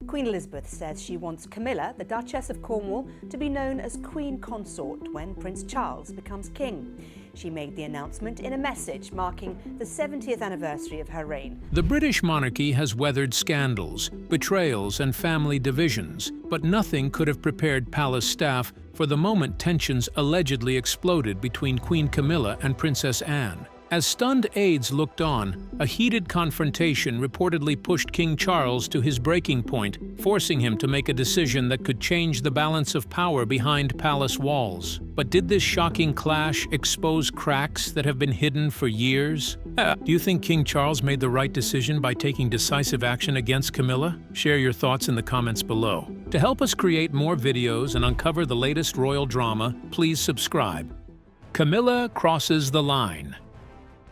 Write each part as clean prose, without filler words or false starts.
Queen Elizabeth says she wants Camilla, the Duchess of Cornwall, to be known as Queen Consort when Prince Charles becomes king. She made the announcement in a message marking the 70th anniversary of her reign. The British monarchy has weathered scandals, betrayals, and family divisions, but nothing could have prepared palace staff for the moment tensions allegedly exploded between Queen Camilla and Princess Anne. As stunned aides looked on, a heated confrontation reportedly pushed King Charles to his breaking point, forcing him to make a decision that could change the balance of power behind palace walls. But did this shocking clash expose cracks that have been hidden for years? Do you think King Charles made the right decision by taking decisive action against Camilla? Share your thoughts in the comments below. To help us create more videos and uncover the latest royal drama, please subscribe. Camilla crosses the line.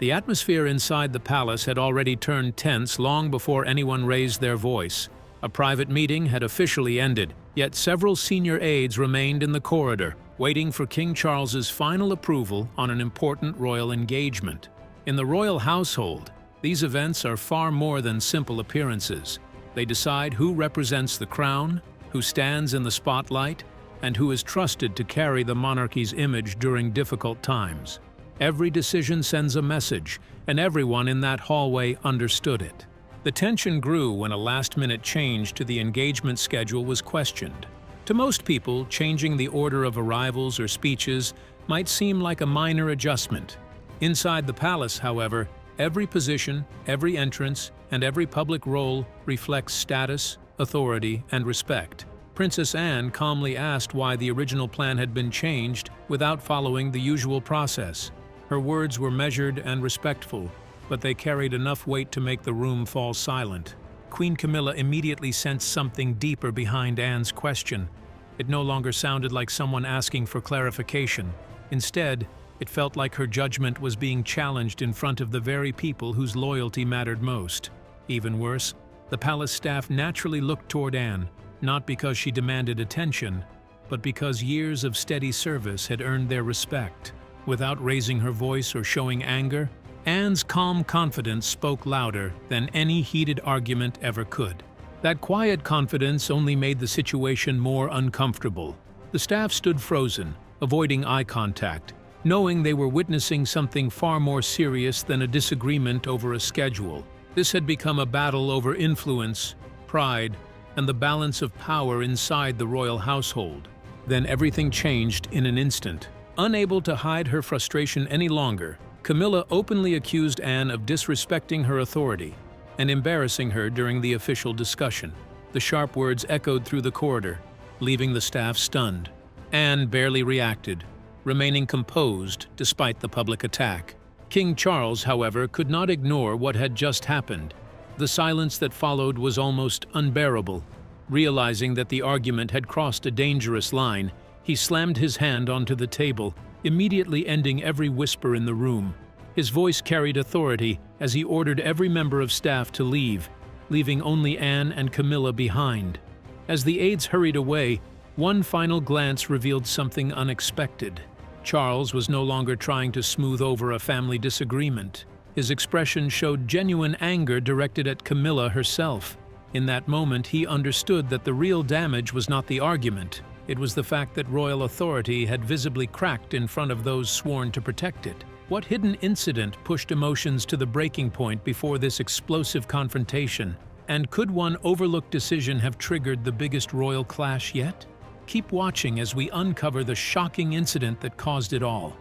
The atmosphere inside the palace had already turned tense long before anyone raised their voice. A private meeting had officially ended, yet several senior aides remained in the corridor, waiting for King Charles's final approval on an important royal engagement. In the royal household, these events are far more than simple appearances. They decide who represents the crown, who stands in the spotlight, and who is trusted to carry the monarchy's image during difficult times. Every decision sends a message, and everyone in that hallway understood it. The tension grew when a last-minute change to the engagement schedule was questioned. To most people, changing the order of arrivals or speeches might seem like a minor adjustment. Inside the palace, however, every position, every entrance, and every public role reflects status, authority, and respect. Princess Anne calmly asked why the original plan had been changed without following the usual process. Her words were measured and respectful, but they carried enough weight to make the room fall silent. Queen Camilla immediately sensed something deeper behind Anne's question. It no longer sounded like someone asking for clarification. Instead, it felt like her judgment was being challenged in front of the very people whose loyalty mattered most. Even worse, the palace staff naturally looked toward Anne, not because she demanded attention, but because years of steady service had earned their respect. Without raising her voice or showing anger, Anne's calm confidence spoke louder than any heated argument ever could. That quiet confidence only made the situation more uncomfortable. The staff stood frozen, avoiding eye contact, knowing they were witnessing something far more serious than a disagreement over a schedule. This had become a battle over influence, pride, and the balance of power inside the royal household. Then everything changed in an instant. Unable to hide her frustration any longer, Camilla openly accused Anne of disrespecting her authority and embarrassing her during the official discussion. The sharp words echoed through the corridor, leaving the staff stunned. Anne barely reacted, remaining composed despite the public attack. King Charles, however, could not ignore what had just happened. The silence that followed was almost unbearable. Realizing that the argument had crossed a dangerous line, he slammed his hand onto the table, immediately ending every whisper in the room. His voice carried authority as he ordered every member of staff to leave, leaving only Anne and Camilla behind. As the aides hurried away, one final glance revealed something unexpected. Charles was no longer trying to smooth over a family disagreement. His expression showed genuine anger directed at Camilla herself. In that moment, he understood that the real damage was not the argument. It was the fact that royal authority had visibly cracked in front of those sworn to protect it. What hidden incident pushed emotions to the breaking point before this explosive confrontation? And could one overlooked decision have triggered the biggest royal clash yet? Keep watching as we uncover the shocking incident that caused it all.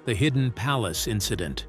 The Hidden Palace Incident.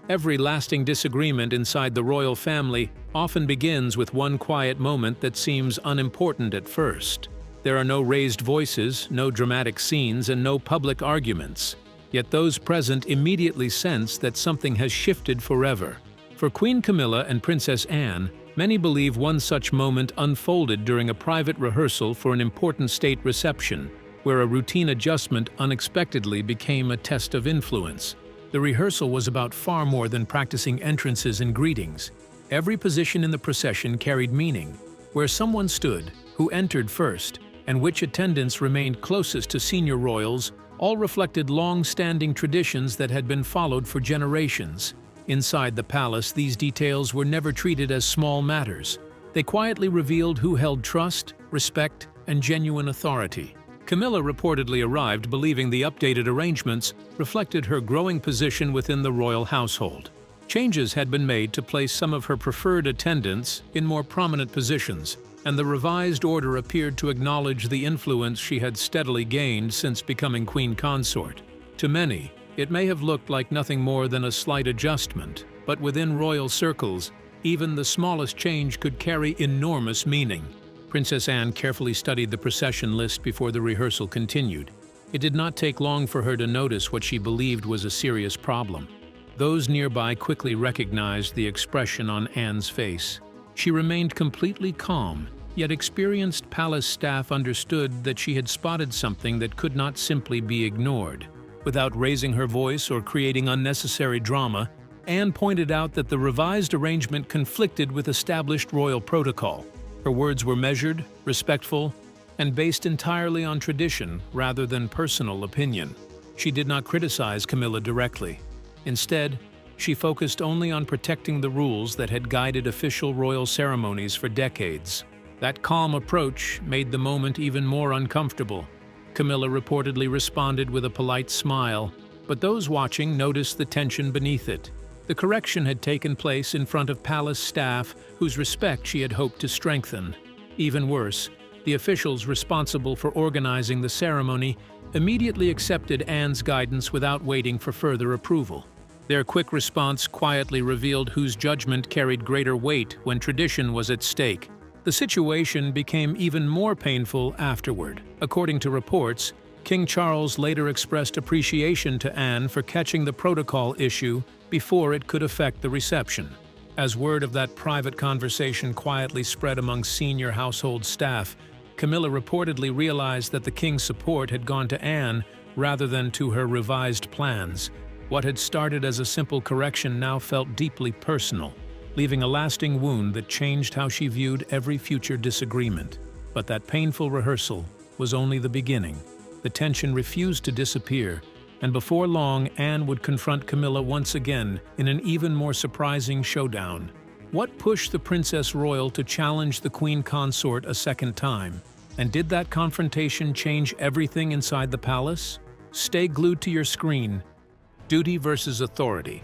Every lasting disagreement inside the royal family often begins with one quiet moment that seems unimportant at first. There are no raised voices, no dramatic scenes, and no public arguments. Yet those present immediately sense that something has shifted forever. For Queen Camilla and Princess Anne, many believe one such moment unfolded during a private rehearsal for an important state reception, where a routine adjustment unexpectedly became a test of influence. The rehearsal was about far more than practicing entrances and greetings. Every position in the procession carried meaning. Where someone stood, who entered first, and which attendants remained closest to senior royals, all reflected long-standing traditions that had been followed for generations. Inside the palace, these details were never treated as small matters. They quietly revealed who held trust, respect, and genuine authority. Camilla reportedly arrived believing the updated arrangements reflected her growing position within the royal household. Changes had been made to place some of her preferred attendants in more prominent positions, and the revised order appeared to acknowledge the influence she had steadily gained since becoming queen consort. To many, it may have looked like nothing more than a slight adjustment, but within royal circles, even the smallest change could carry enormous meaning. Princess Anne carefully studied the procession list before the rehearsal continued. It did not take long for her to notice what she believed was a serious problem. Those nearby quickly recognized the expression on Anne's face. She remained completely calm, yet experienced palace staff understood that she had spotted something that could not simply be ignored. Without raising her voice or creating unnecessary drama, Anne pointed out that the revised arrangement conflicted with established royal protocol. Her words were measured, respectful, and based entirely on tradition rather than personal opinion. She did not criticize Camilla directly. Instead, she focused only on protecting the rules that had guided official royal ceremonies for decades. That calm approach made the moment even more uncomfortable. Camilla reportedly responded with a polite smile, but those watching noticed the tension beneath it. The correction had taken place in front of palace staff whose respect she had hoped to strengthen. Even worse, the officials responsible for organizing the ceremony immediately accepted Anne's guidance without waiting for further approval. Their quick response quietly revealed whose judgment carried greater weight when tradition was at stake. The situation became even more painful afterward. According to reports, King Charles later expressed appreciation to Anne for catching the protocol issue before it could affect the reception. As word of that private conversation quietly spread among senior household staff, Camilla reportedly realized that the king's support had gone to Anne rather than to her revised plans. What had started as a simple correction now felt deeply personal, leaving a lasting wound that changed how she viewed every future disagreement. But that painful rehearsal was only the beginning. The tension refused to disappear, and before long, Anne would confront Camilla once again in an even more surprising showdown. What pushed the Princess Royal to challenge the Queen Consort a second time? And did that confrontation change everything inside the palace? Stay glued to your screen. Duty versus authority.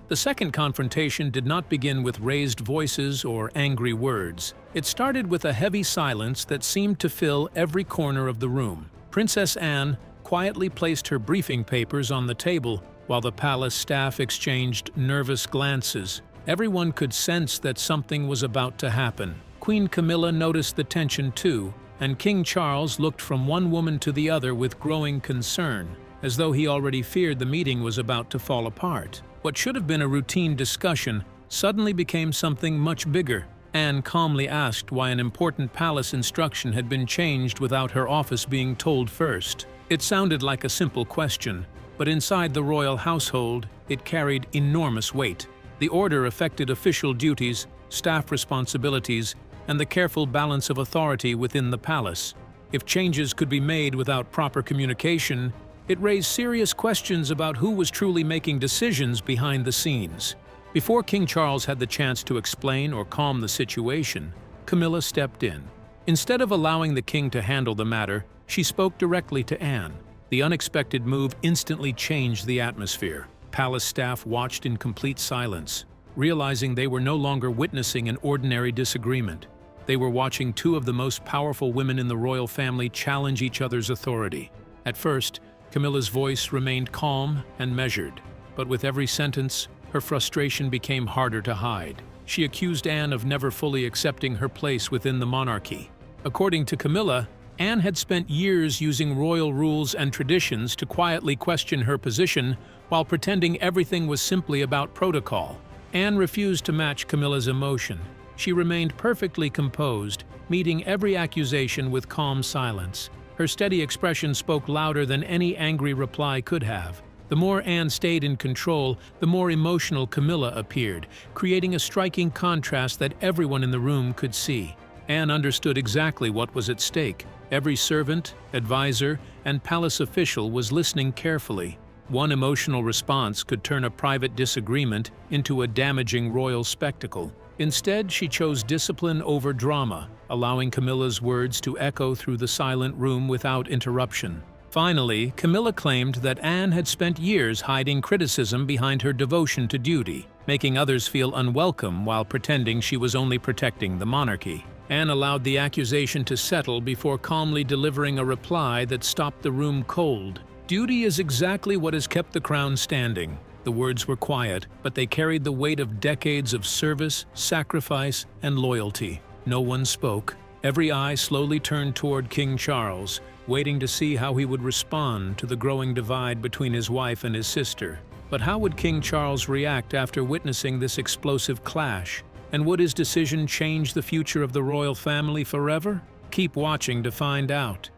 The second confrontation did not begin with raised voices or angry words. It started with a heavy silence that seemed to fill every corner of the room. Princess Anne quietly placed her briefing papers on the table while the palace staff exchanged nervous glances. Everyone could sense that something was about to happen. Queen Camilla noticed the tension too, and King Charles looked from one woman to the other with growing concern, as though he already feared the meeting was about to fall apart. What should have been a routine discussion suddenly became something much bigger. Anne calmly asked why an important palace instruction had been changed without her office being told first. It sounded like a simple question, but inside the royal household, it carried enormous weight. The order affected official duties, staff responsibilities, and the careful balance of authority within the palace. If changes could be made without proper communication, it raised serious questions about who was truly making decisions behind the scenes. Before King Charles had the chance to explain or calm the situation, Camilla stepped in. Instead of allowing the king to handle the matter, she spoke directly to Anne. The unexpected move instantly changed the atmosphere. Palace staff watched in complete silence, realizing they were no longer witnessing an ordinary disagreement. They were watching two of the most powerful women in the royal family challenge each other's authority. At first, Camilla's voice remained calm and measured, but with every sentence, her frustration became harder to hide. She accused Anne of never fully accepting her place within the monarchy. According to Camilla, Anne had spent years using royal rules and traditions to quietly question her position while pretending everything was simply about protocol. Anne refused to match Camilla's emotion. She remained perfectly composed, meeting every accusation with calm silence. Her steady expression spoke louder than any angry reply could have. The more Anne stayed in control, the more emotional Camilla appeared, creating a striking contrast that everyone in the room could see. Anne understood exactly what was at stake. Every servant, advisor, and palace official was listening carefully. One emotional response could turn a private disagreement into a damaging royal spectacle. Instead, she chose discipline over drama, allowing Camilla's words to echo through the silent room without interruption. Finally, Camilla claimed that Anne had spent years hiding criticism behind her devotion to duty, making others feel unwelcome while pretending she was only protecting the monarchy. Anne allowed the accusation to settle before calmly delivering a reply that stopped the room cold. "Duty is exactly what has kept the crown standing." The words were quiet, but they carried the weight of decades of service, sacrifice, and loyalty. No one spoke. Every eye slowly turned toward King Charles, waiting to see how he would respond to the growing divide between his wife and his sister. But how would King Charles react after witnessing this explosive clash? And would his decision change the future of the royal family forever? Keep watching to find out.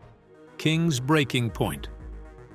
King's breaking point.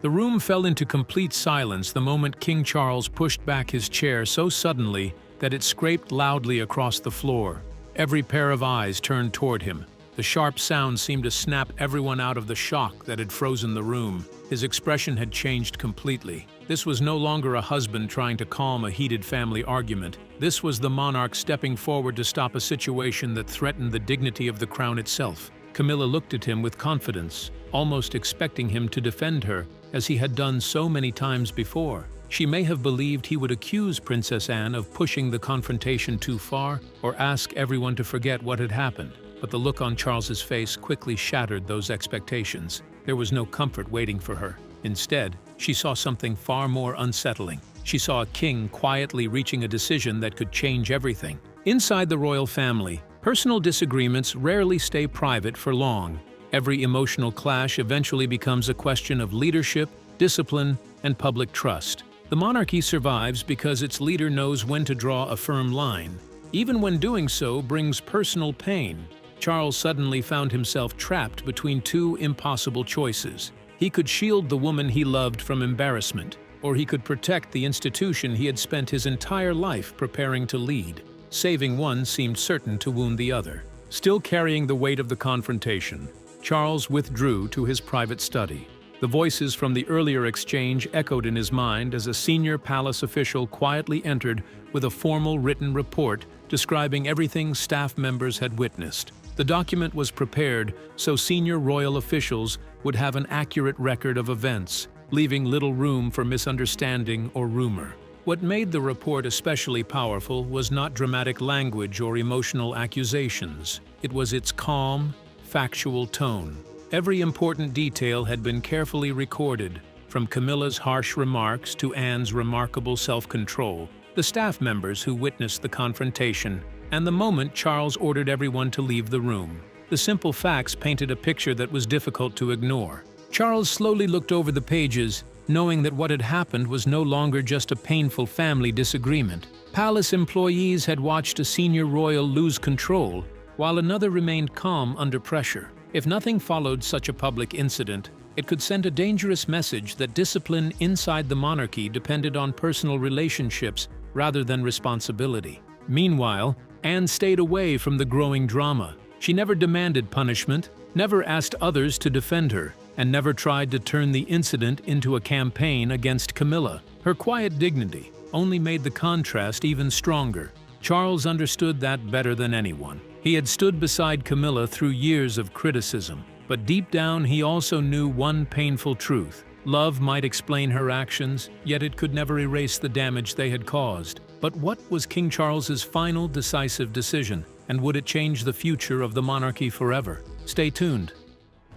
The room fell into complete silence the moment King Charles pushed back his chair so suddenly that it scraped loudly across the floor. Every pair of eyes turned toward him. The sharp sound seemed to snap everyone out of the shock that had frozen the room. His expression had changed completely. This was no longer a husband trying to calm a heated family argument. This was the monarch stepping forward to stop a situation that threatened the dignity of the crown itself. Camilla looked at him with confidence, almost expecting him to defend her, as he had done so many times before. She may have believed he would accuse Princess Anne of pushing the confrontation too far or ask everyone to forget what had happened. But the look on Charles's face quickly shattered those expectations. There was no comfort waiting for her. Instead, she saw something far more unsettling. She saw a king quietly reaching a decision that could change everything. Inside the royal family, personal disagreements rarely stay private for long. Every emotional clash eventually becomes a question of leadership, discipline, and public trust. The monarchy survives because its leader knows when to draw a firm line, even when doing so brings personal pain. Charles suddenly found himself trapped between two impossible choices. He could shield the woman he loved from embarrassment, or he could protect the institution he had spent his entire life preparing to lead. Saving one seemed certain to wound the other. Still carrying the weight of the confrontation, Charles withdrew to his private study. The voices from the earlier exchange echoed in his mind as a senior palace official quietly entered with a formal written report describing everything staff members had witnessed. The document was prepared so senior royal officials would have an accurate record of events, leaving little room for misunderstanding or rumor. What made the report especially powerful was not dramatic language or emotional accusations. It was its calm, factual tone. Every important detail had been carefully recorded, from Camilla's harsh remarks to Anne's remarkable self-control, the staff members who witnessed the confrontation, and the moment Charles ordered everyone to leave the room. The simple facts painted a picture that was difficult to ignore. Charles slowly looked over the pages, knowing that what had happened was no longer just a painful family disagreement. Palace employees had watched a senior royal lose control, while another remained calm under pressure. If nothing followed such a public incident, it could send a dangerous message that discipline inside the monarchy depended on personal relationships rather than responsibility. Meanwhile, Anne stayed away from the growing drama. She never demanded punishment, never asked others to defend her, and never tried to turn the incident into a campaign against Camilla. Her quiet dignity only made the contrast even stronger. Charles understood that better than anyone. He had stood beside Camilla through years of criticism, but deep down he also knew one painful truth. Love might explain her actions, yet it could never erase the damage they had caused. But what was King Charles's final decisive decision, and would it change the future of the monarchy forever? Stay tuned.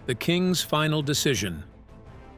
The King's final decision.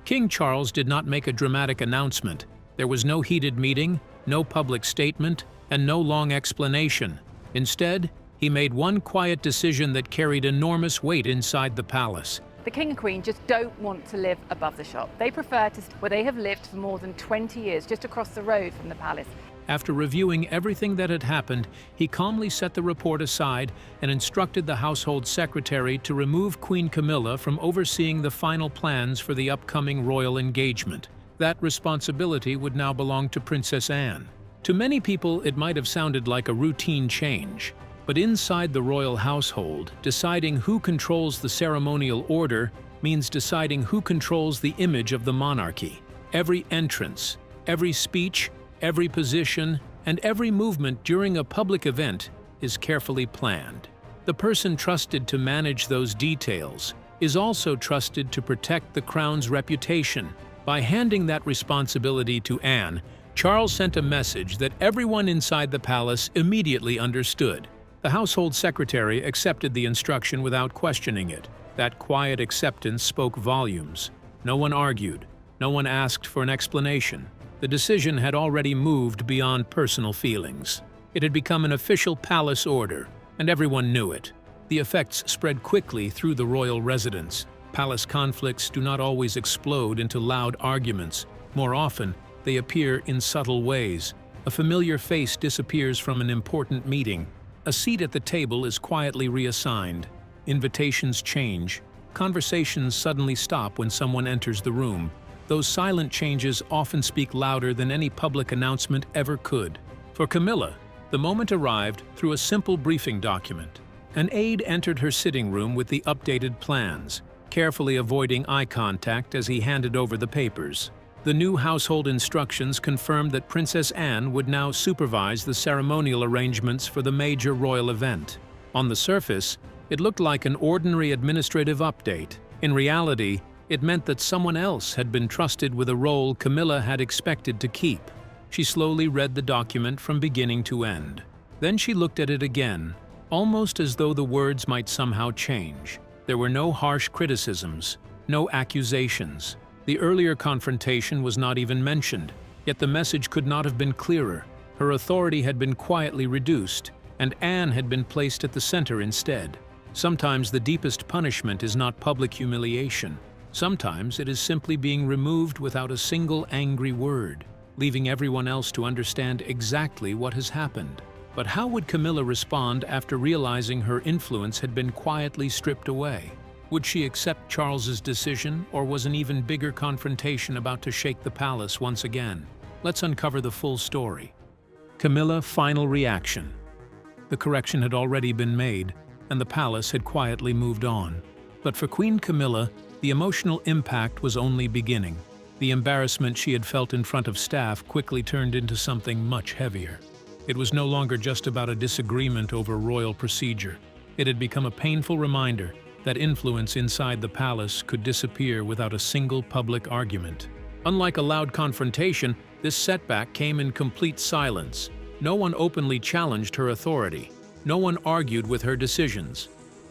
King Charles did not make a dramatic announcement. There was no heated meeting, no public statement, and no long explanation. Instead, he made one quiet decision that carried enormous weight inside the palace. The King and Queen just don't want to live above the shop. They prefer to where they have lived for more than 20 years, just across the road from the palace. After reviewing everything that had happened, he calmly set the report aside and instructed the household secretary to remove Queen Camilla from overseeing the final plans for the upcoming royal engagement. That responsibility would now belong to Princess Anne. To many people, it might have sounded like a routine change. But inside the royal household, deciding who controls the ceremonial order means deciding who controls the image of the monarchy. Every entrance, every speech, every position, and every movement during a public event is carefully planned. The person trusted to manage those details is also trusted to protect the crown's reputation. By handing that responsibility to Anne, Charles sent a message that everyone inside the palace immediately understood. The household secretary accepted the instruction without questioning it. That quiet acceptance spoke volumes. No one argued. No one asked for an explanation. The decision had already moved beyond personal feelings. It had become an official palace order, and everyone knew it. The effects spread quickly through the royal residence. Palace conflicts do not always explode into loud arguments. More often, they appear in subtle ways. A familiar face disappears from an important meeting. A seat at the table is quietly reassigned. Invitations change. Conversations suddenly stop when someone enters the room. Those silent changes often speak louder than any public announcement ever could. For Camilla, the moment arrived through a simple briefing document. An aide entered her sitting room with the updated plans, carefully avoiding eye contact as he handed over the papers. The new household instructions confirmed that Princess Anne would now supervise the ceremonial arrangements for the major royal event. On the surface, it looked like an ordinary administrative update. In reality, it meant that someone else had been trusted with a role Camilla had expected to keep. She slowly read the document from beginning to end. Then she looked at it again, almost as though the words might somehow change. There were no harsh criticisms, no accusations. The earlier confrontation was not even mentioned, yet the message could not have been clearer. Her authority had been quietly reduced, and Anne had been placed at the center instead. Sometimes the deepest punishment is not public humiliation. Sometimes it is simply being removed without a single angry word, leaving everyone else to understand exactly what has happened. But how would Camilla respond after realizing her influence had been quietly stripped away? Would she accept Charles's decision, or was an even bigger confrontation about to shake the palace once again? Let's uncover the full story. Camilla, final reaction. The correction had already been made, and the palace had quietly moved on. But for Queen Camilla, the emotional impact was only beginning. The embarrassment she had felt in front of staff quickly turned into something much heavier. It was no longer just about a disagreement over royal procedure. It had become a painful reminder that influence inside the palace could disappear without a single public argument. Unlike a loud confrontation, this setback came in complete silence. No one openly challenged her authority. No one argued with her decisions.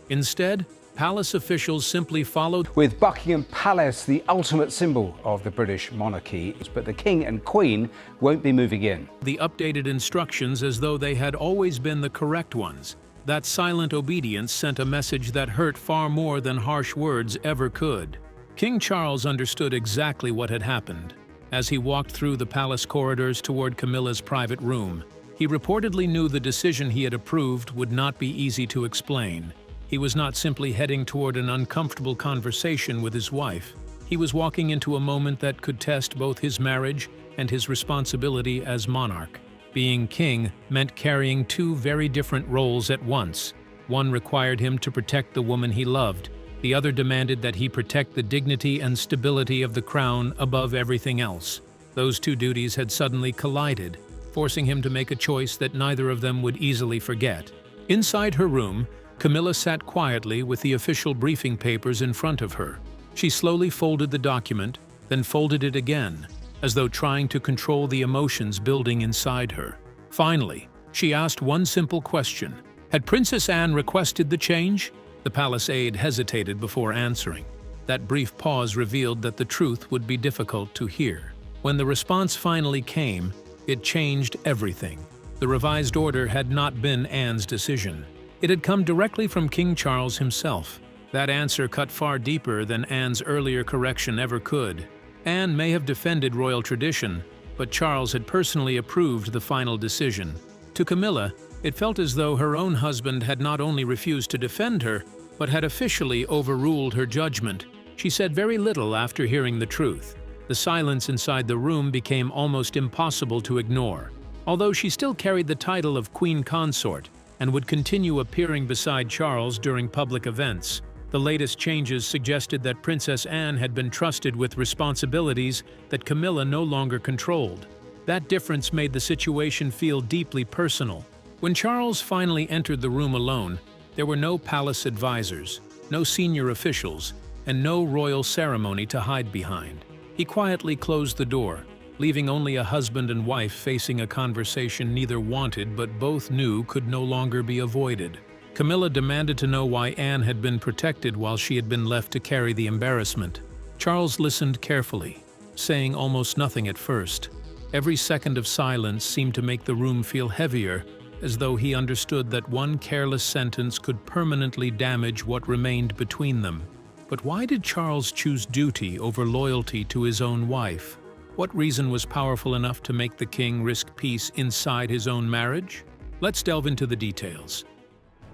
Instead, palace officials simply followed. With Buckingham Palace the ultimate symbol of the British monarchy, but the King and Queen won't be moving in. The updated instructions as though they had always been the correct ones. That silent obedience sent a message that hurt far more than harsh words ever could. King Charles understood exactly what had happened. As he walked through the palace corridors toward Camilla's private room, he reportedly knew the decision he had approved would not be easy to explain. He was not simply heading toward an uncomfortable conversation with his wife. He was walking into a moment that could test both his marriage and his responsibility as monarch. Being king meant carrying two very different roles at once. One required him to protect the woman he loved. The other demanded that he protect the dignity and stability of the crown above everything else. Those two duties had suddenly collided, forcing him to make a choice that neither of them would easily forget. Inside her room, Camilla sat quietly with the official briefing papers in front of her. She slowly folded the document, then folded it again, as though trying to control the emotions building inside her. Finally, she asked one simple question. Had Princess Anne requested the change? The palace aide hesitated before answering. That brief pause revealed that the truth would be difficult to hear. When the response finally came, it changed everything. The revised order had not been Anne's decision. It had come directly from King Charles himself. That answer cut far deeper than Anne's earlier correction ever could. Anne may have defended royal tradition, but Charles had personally approved the final decision. To Camilla, it felt as though her own husband had not only refused to defend her, but had officially overruled her judgment. She said very little after hearing the truth. The silence inside the room became almost impossible to ignore. Although she still carried the title of Queen Consort and would continue appearing beside Charles during public events, the latest changes suggested that Princess Anne had been trusted with responsibilities that Camilla no longer controlled. That difference made the situation feel deeply personal. When Charles finally entered the room alone, there were no palace advisors, no senior officials, and no royal ceremony to hide behind. He quietly closed the door, leaving only a husband and wife facing a conversation neither wanted but both knew could no longer be avoided. Camilla demanded to know why Anne had been protected while she had been left to carry the embarrassment. Charles listened carefully, saying almost nothing at first. Every second of silence seemed to make the room feel heavier, as though he understood that one careless sentence could permanently damage what remained between them. But why did Charles choose duty over loyalty to his own wife? What reason was powerful enough to make the king risk peace inside his own marriage? Let's delve into the details.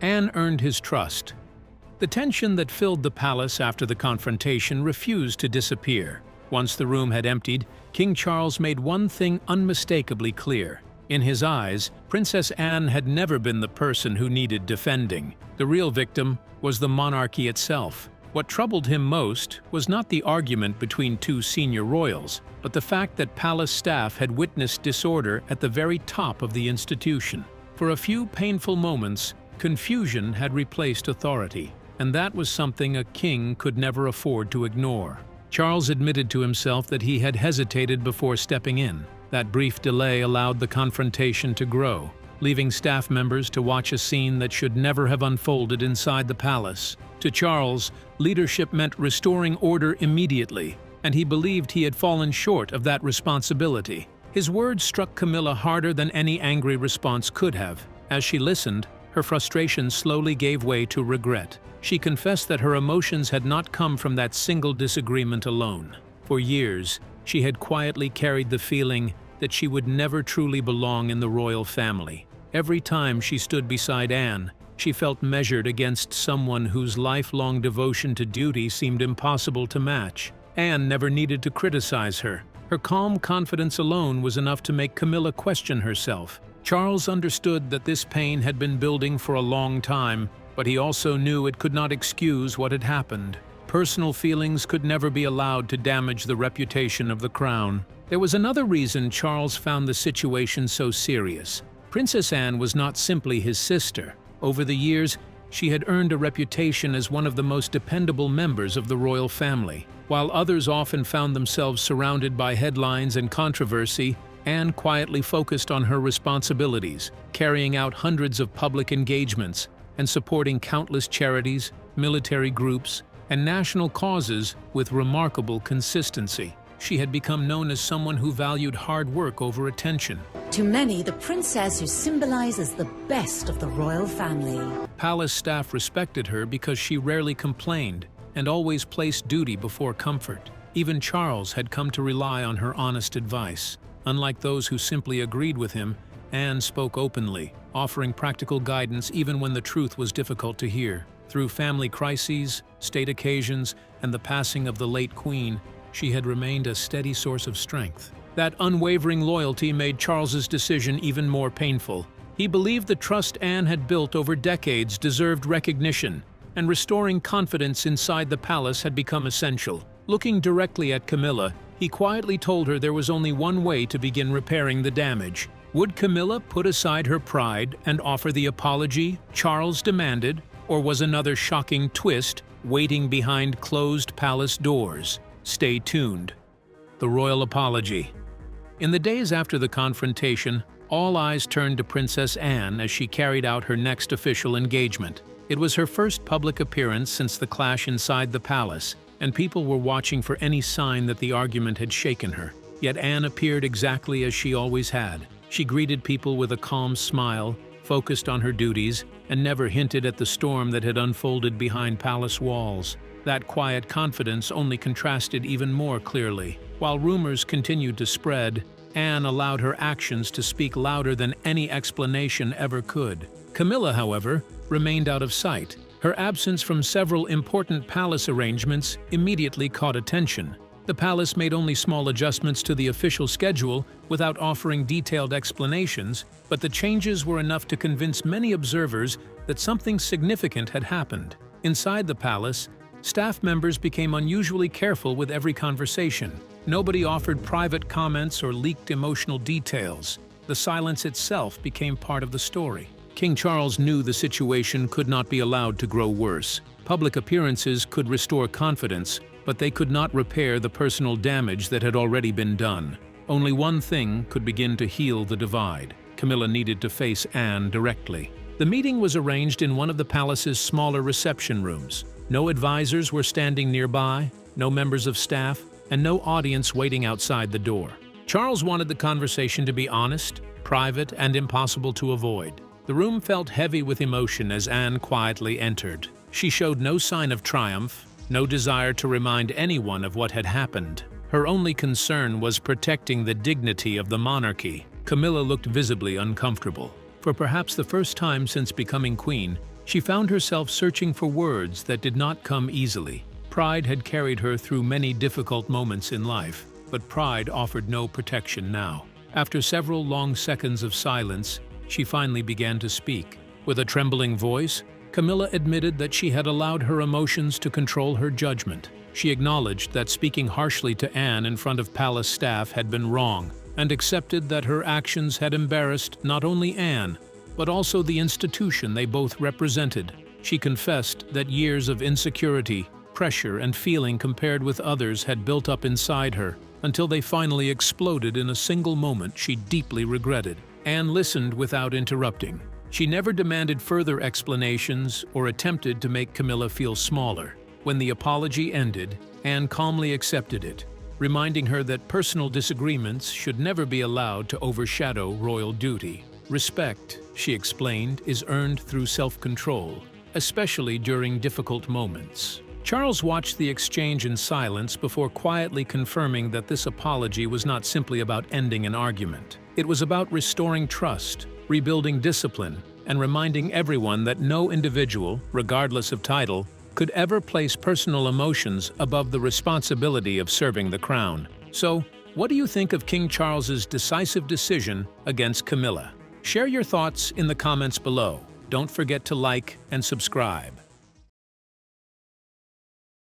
Anne earned his trust. The tension that filled the palace after the confrontation refused to disappear. Once the room had emptied, King Charles made one thing unmistakably clear. In his eyes, Princess Anne had never been the person who needed defending. The real victim was the monarchy itself. What troubled him most was not the argument between two senior royals, but the fact that palace staff had witnessed disorder at the very top of the institution. For a few painful moments, confusion had replaced authority, and that was something a king could never afford to ignore. Charles admitted to himself that he had hesitated before stepping in. That brief delay allowed the confrontation to grow, leaving staff members to watch a scene that should never have unfolded inside the palace. To Charles, leadership meant restoring order immediately, and he believed he had fallen short of that responsibility. His words struck Camilla harder than any angry response could have. As she listened, her frustration slowly gave way to regret. She confessed that her emotions had not come from that single disagreement alone. For years, she had quietly carried the feeling that she would never truly belong in the royal family. Every time she stood beside Anne, she felt measured against someone whose lifelong devotion to duty seemed impossible to match. Anne never needed to criticize her. Her calm confidence alone was enough to make Camilla question herself. Charles understood that this pain had been building for a long time, but he also knew it could not excuse what had happened. Personal feelings could never be allowed to damage the reputation of the crown. There was another reason Charles found the situation so serious. Princess Anne was not simply his sister. Over the years, she had earned a reputation as one of the most dependable members of the royal family. While others often found themselves surrounded by headlines and controversy, Anne quietly focused on her responsibilities, carrying out hundreds of public engagements and supporting countless charities, military groups, and national causes with remarkable consistency. She had become known as someone who valued hard work over attention. To many, the princess who symbolizes the best of the royal family. Palace staff respected her because she rarely complained and always placed duty before comfort. Even Charles had come to rely on her honest advice. Unlike those who simply agreed with him, Anne spoke openly, offering practical guidance even when the truth was difficult to hear. Through family crises, state occasions, and the passing of the late queen, she had remained a steady source of strength. That unwavering loyalty made Charles's decision even more painful. He believed the trust Anne had built over decades deserved recognition, and restoring confidence inside the palace had become essential. Looking directly at Camilla, he quietly told her there was only one way to begin repairing the damage. Would Camilla put aside her pride and offer the apology Charles demanded, or was another shocking twist waiting behind closed palace doors? Stay tuned. The royal apology. In the days after the confrontation, all eyes turned to Princess Anne as she carried out her next official engagement. It was her first public appearance since the clash inside the palace, and people were watching for any sign that the argument had shaken her. Yet Anne appeared exactly as she always had. She greeted people with a calm smile, focused on her duties, and never hinted at the storm that had unfolded behind palace walls. That quiet confidence only contrasted even more clearly. While rumors continued to spread, Anne allowed her actions to speak louder than any explanation ever could. Camilla, however, remained out of sight. Her absence from several important palace arrangements immediately caught attention. The palace made only small adjustments to the official schedule without offering detailed explanations, but the changes were enough to convince many observers that something significant had happened. Inside the palace, staff members became unusually careful with every conversation. Nobody offered private comments or leaked emotional details. The silence itself became part of the story. King Charles knew the situation could not be allowed to grow worse. Public appearances could restore confidence, but they could not repair the personal damage that had already been done. Only one thing could begin to heal the divide. Camilla needed to face Anne directly. The meeting was arranged in one of the palace's smaller reception rooms. No advisors were standing nearby, no members of staff, and no audience waiting outside the door. Charles wanted the conversation to be honest, private, and impossible to avoid. The room felt heavy with emotion as Anne quietly entered. She showed no sign of triumph, no desire to remind anyone of what had happened. Her only concern was protecting the dignity of the monarchy. Camilla looked visibly uncomfortable. For perhaps the first time since becoming queen, she found herself searching for words that did not come easily. Pride had carried her through many difficult moments in life, but pride offered no protection now. After several long seconds of silence, she finally began to speak. With a trembling voice, Camilla admitted that she had allowed her emotions to control her judgment. She acknowledged that speaking harshly to Anne in front of palace staff had been wrong, and accepted that her actions had embarrassed not only Anne, but also the institution they both represented. She confessed that years of insecurity, pressure, and feeling compared with others had built up inside her, until they finally exploded in a single moment she deeply regretted. Anne listened without interrupting. She never demanded further explanations or attempted to make Camilla feel smaller. When the apology ended, Anne calmly accepted it, reminding her that personal disagreements should never be allowed to overshadow royal duty. Respect, she explained, is earned through self-control, especially during difficult moments. Charles watched the exchange in silence before quietly confirming that this apology was not simply about ending an argument. It was about restoring trust, rebuilding discipline, and reminding everyone that no individual, regardless of title, could ever place personal emotions above the responsibility of serving the crown. So, what do you think of King Charles's decisive decision against Camilla? Share your thoughts in the comments below. Don't forget to like and subscribe.